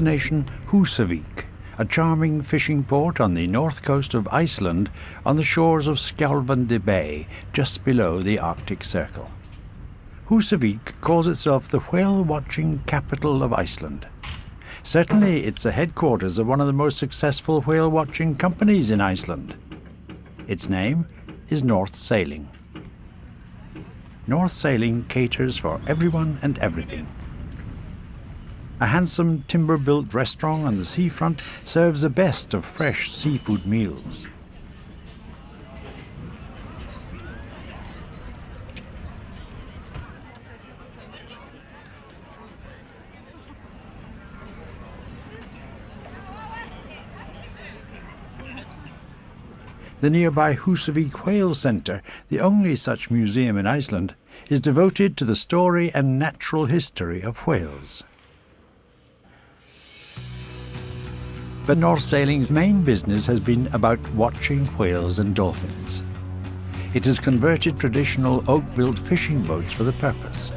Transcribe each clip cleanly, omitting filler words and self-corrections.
destination Húsavík, a charming fishing port on the north coast of Iceland on the shores of Skjálfandi Bay, just below the Arctic Circle. Húsavík calls itself the whale-watching capital of Iceland. Certainly it's the headquarters of one of the most successful whale-watching companies in Iceland. Its name is North Sailing. North Sailing caters for everyone and everything. A handsome timber-built restaurant on the seafront serves the best of fresh seafood meals. The nearby Húsavík Whale Centre, the only such museum in Iceland, is devoted to the story and natural history of whales. But North Sailing's main business has been about watching whales and dolphins. It has converted traditional oak-built fishing boats for the purpose.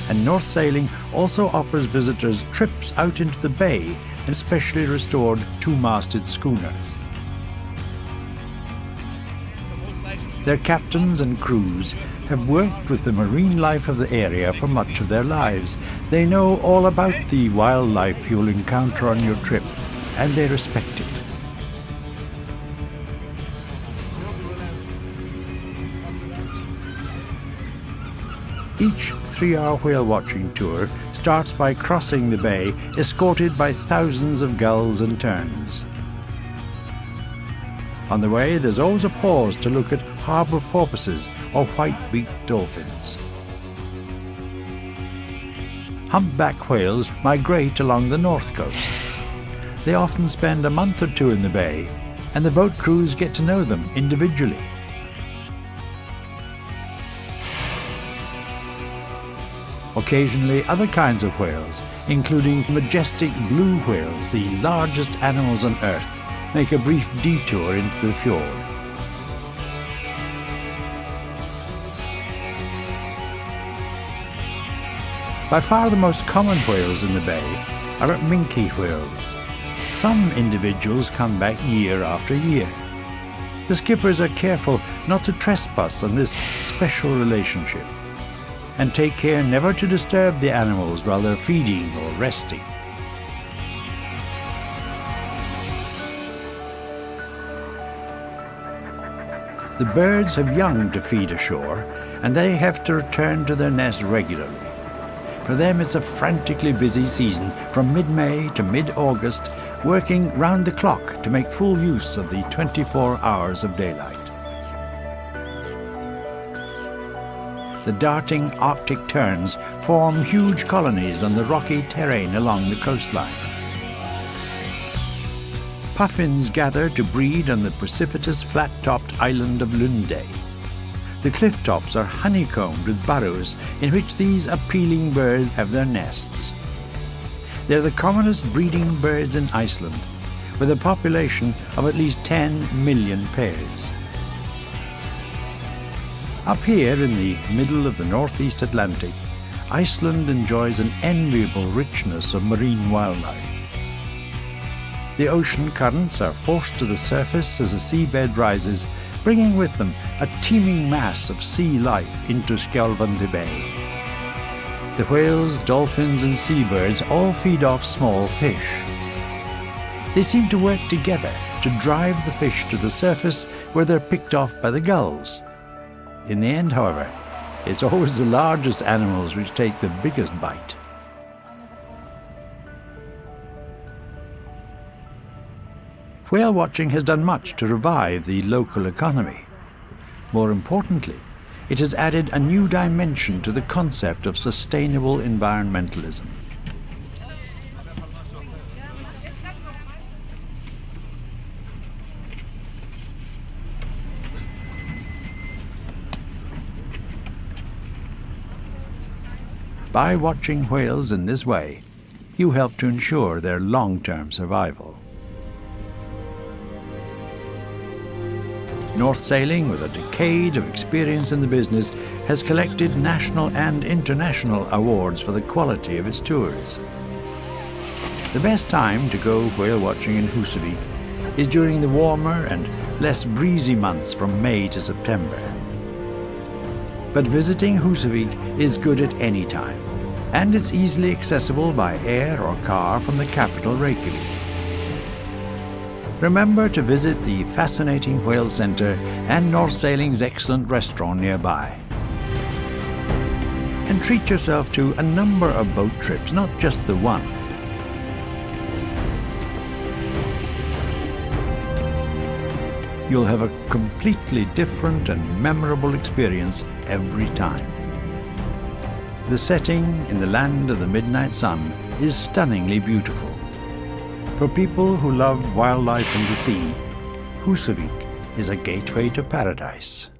And North Sailing also offers visitors trips out into the bay in specially restored two-masted schooners. Their captains and crews have worked with the marine life of the area for much of their lives. They know all about the wildlife you'll encounter on your trip, and they respect it. Each 3-hour whale-watching tour starts by crossing the bay, escorted by thousands of gulls and terns. On the way, there's always a pause to look at harbour porpoises or white-beaked dolphins. Humpback whales migrate along the north coast. They often spend a month or two in the bay, and the boat crews get to know them individually. Occasionally, other kinds of whales, including majestic blue whales, the largest animals on Earth, make a brief detour into the fjord. By far the most common whales in the bay are minke whales. Some individuals come back year after year. The skippers are careful not to trespass on this special relationship, and take care never to disturb the animals while they're feeding or resting. The birds have young to feed ashore, and they have to return to their nests regularly. For them it's a frantically busy season from mid-May to mid-August, working round the clock to make full use of the 24 hours of daylight. The darting Arctic terns form huge colonies on the rocky terrain along the coastline. Puffins gather to breed on the precipitous flat-topped island of Lunde. The cliff tops are honeycombed with burrows in which these appealing birds have their nests. They're the commonest breeding birds in Iceland, with a population of at least 10 million pairs. Up here in the middle of the northeast Atlantic, Iceland enjoys an enviable richness of marine wildlife. The ocean currents are forced to the surface as the seabed rises, bringing with them a teeming mass of sea life into Skjálfandi Bay. The whales, dolphins and seabirds all feed off small fish. They seem to work together to drive the fish to the surface where they're picked off by the gulls. In the end, however, it's always the largest animals which take the biggest bite. Whale watching has done much to revive the local economy. More importantly, it has added a new dimension to the concept of sustainable environmentalism. By watching whales in this way, you help to ensure their long-term survival. North Sailing, with a decade of experience in the business, has collected national and international awards for the quality of its tours. The best time to go whale watching in Husavik is during the warmer and less breezy months from May to September. But visiting Husavik is good at any time, and it's easily accessible by air or car from the capital Reykjavik. Remember to visit the fascinating Whale Centre and North Sailing's excellent restaurant nearby. And treat yourself to a number of boat trips, not just the one. You'll have a completely different and memorable experience every time. The setting in the land of the midnight sun is stunningly beautiful. For people who love wildlife and the sea, Husavik is a gateway to paradise.